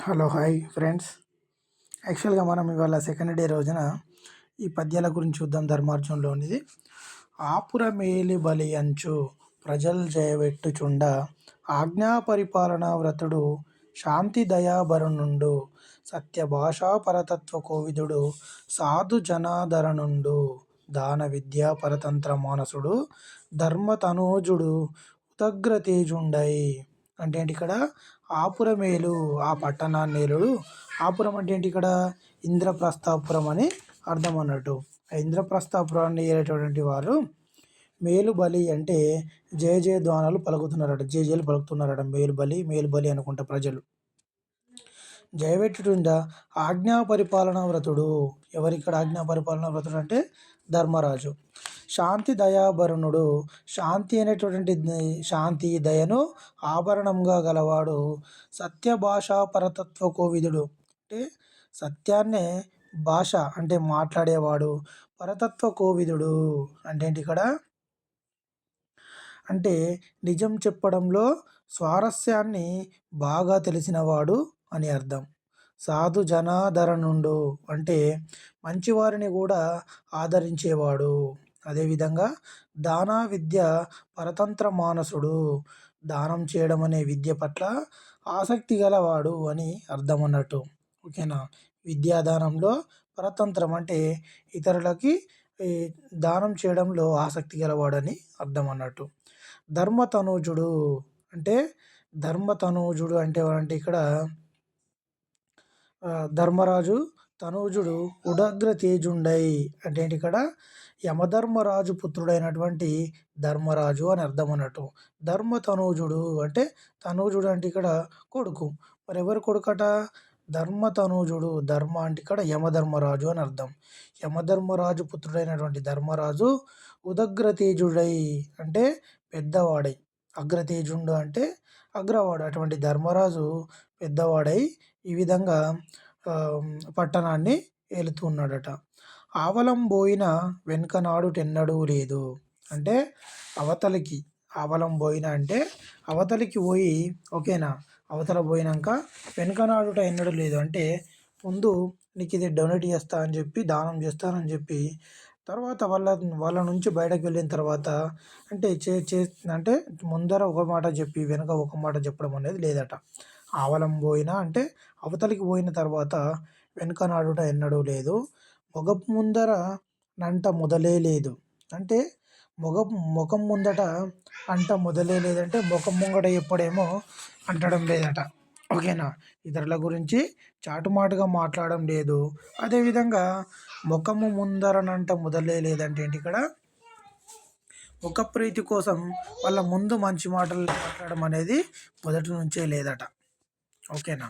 Hello hi friends. యాక్చువల్గా మనం ఇవాళ సెకండ్ డే రోజున ఈ పద్యాల గురించి చూద్దాం. ధర్మార్జునలోనిది. ఆపుర మేలి బలి అంచు ప్రజల్ జయవెట్టుచుండ ఆజ్ఞా పరిపాలన వ్రతుడు శాంతి దయాభరణుండు సత్య భాషా పరతత్వ కోవిదుడు సాధు జనాదరణుండు దాన విద్యా పరతంత్ర మానసుడు ధర్మతనూజుడు ఉదగ్రతేజుండై. అంటే ఏంటి ఇక్కడ? ఆపురమేలు ఆ పట్టణాన్నేలుడు. ఆపురం అంటే ఏంటి ఇక్కడ? ఇంద్రప్రస్థాపురం అని అర్థం అన్నట్టు. ఆ ఇంద్రప్రస్థాపురాన్ని ఏలేటటువంటి వారు మేలు బలి అంటే జయ జయధ్వానాలు పలుకుతున్నారట, జయజయలు పలుకుతున్నారట. మేలు బలి అనుకుంటా ప్రజలు. జయవెట్టుచుండ ఆజ్ఞా పరిపాలన వ్రతుడు. ఎవరిక్కడ ఆజ్ఞా పరిపాలన వ్రతుడు అంటే ధర్మరాజు. శాంతి దయాభరణుడు. శాంతి అనేటటువంటి శాంతి దయను ఆభరణంగా గలవాడు. సత్య భాషా పరతత్వ కోవిదుడు అంటే సత్యాన్నే భాష అంటే మాట్లాడేవాడు. పరతత్వ కోవిదుడు అంటే ఏంటి ఇక్కడ? అంటే నిజం చెప్పడంలో స్వారస్యాన్ని బాగా తెలిసినవాడు అని అర్థం. సాధు జనాదరణుండు అంటే మంచివారిని కూడా ఆదరించేవాడు. అదేవిధంగా దాన విద్య పరతంత్ర మానసుడు. దానం చేయడం అనే విద్య పట్ల ఆసక్తి గలవాడు అని అర్థం అన్నట్టు. ఓకేనా? విద్యాదానంలో పరతంత్రం అంటే ఇతరులకి దానం చేయడంలో ఆసక్తి గలవాడని అర్థం అన్నట్టు. ధర్మతనూజుడు అంటే ధర్మతనూజుడు అంటే ఎవరంటే ఇక్కడ ధర్మరాజు తనూజుడు ఉడగ్ర తేజుండై అంటే ఏంటి ఇక్కడ? యమధర్మరాజు పుత్రుడైనటువంటి ధర్మరాజు అని అర్థం అన్నట్టు. ధర్మతనూజుడు అంటే తనూజుడు అంటే ఇక్కడ కొడుకు. మరి ఎవరు కొడుకట? ధర్మతనూజుడు. ధర్మ అంటే ఇక్కడ యమధర్మరాజు అని అర్థం. యమధర్మరాజు పుత్రుడైనటువంటి ధర్మరాజు ఉదగ్రతేజుడై అంటే పెద్దవాడై. అగ్రతేజుండు అంటే అగ్రవాడు. అటువంటి ధర్మరాజు పెద్దవాడై ఈ విధంగా పట్టణాన్ని ఏలుతూ ఉన్నాడట. ఆవలం పోయిన వెనుకనాడుటెన్నడూ లేదు అంటే అవతలికి. ఆవలం పోయిన అంటే అవతలికి పోయి, ఓకేనా? అవతల పోయినాక వెనుకనాడుట ఎన్నడూ లేదు అంటే ముందు నీకు ఇది డొనేట్ చేస్తా అని చెప్పి, దానం చేస్తానని చెప్పి, తర్వాత వాళ్ళ నుంచి బయటకు వెళ్ళిన తర్వాత అంటే అంటే ముందర ఒక మాట చెప్పి వెనుక ఒక మాట చెప్పడం అనేది లేదట. ఆవలం పోయినా అంటే అవతలికి పోయిన తర్వాత వెనుకనాడుట ఎన్నడూ లేదు. మొగపు ముందర నంట మొదలే లేదు అంటే ముఖం ముందట అంట మొదలే లేదంటే ముఖం ముంగట ఎప్పుడేమో అంటడం లేదట. ఓకేనా? ఇతరుల గురించి చాటుమాటుగా మాట్లాడడం లేదు. అదేవిధంగా ముఖము ముందరనంట మొదలే లేదంటే ఏంటి ఇక్కడ? ముఖ ప్రీతి కోసం వాళ్ళ ముందు మంచి మాటలు మాట్లాడడం అనేది మొదటి నుంచే లేదట. ఓకేనా?